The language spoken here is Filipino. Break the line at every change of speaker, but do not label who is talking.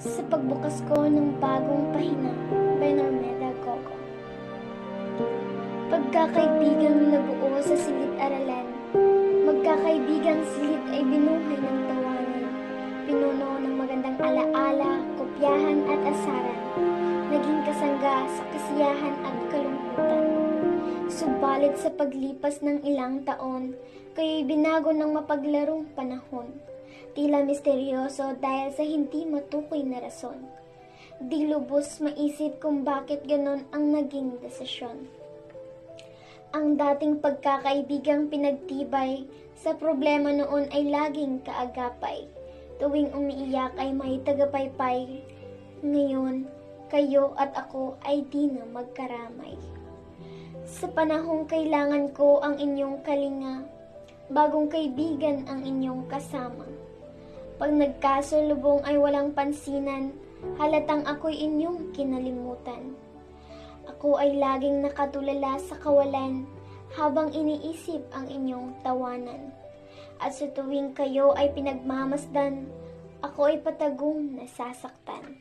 Sa pagbukas ko ng bagong pahina by Normeda Coco. Pagkakaibigang nabuo sa silid-aralan, magkakaibigang silid ay binuhay ng tawanan, pinuno ng magandang alaala, kopyahan at asaran, naging kasangga sa kasiyahan at kalungkutan. Subalit sa paglipas ng ilang taon, kayo'y binago ng mapaglarong panahon. Tila misteryoso dahil sa hindi matukoy na rason. Di lubos maisip kung bakit ganon ang naging desisyon. Ang dating pagkakaibigang pinagtibay, sa problema noon ay laging kaagapay. Tuwing umiiyak ay may tagapaypay. Ngayon, kayo at ako ay di na magkaramay. Sa panahong kailangan ko ang inyong kalinga, bagong kaibigan ang inyong kasama. Pag nagkasalubong ay walang pansinan, halatang ako'y inyong kinalimutan. Ako ay laging nakatulala sa kawalan, habang iniisip ang inyong tawanan. At sa tuwing kayo ay pinagmamasdan, ako ay patagong nasasaktan.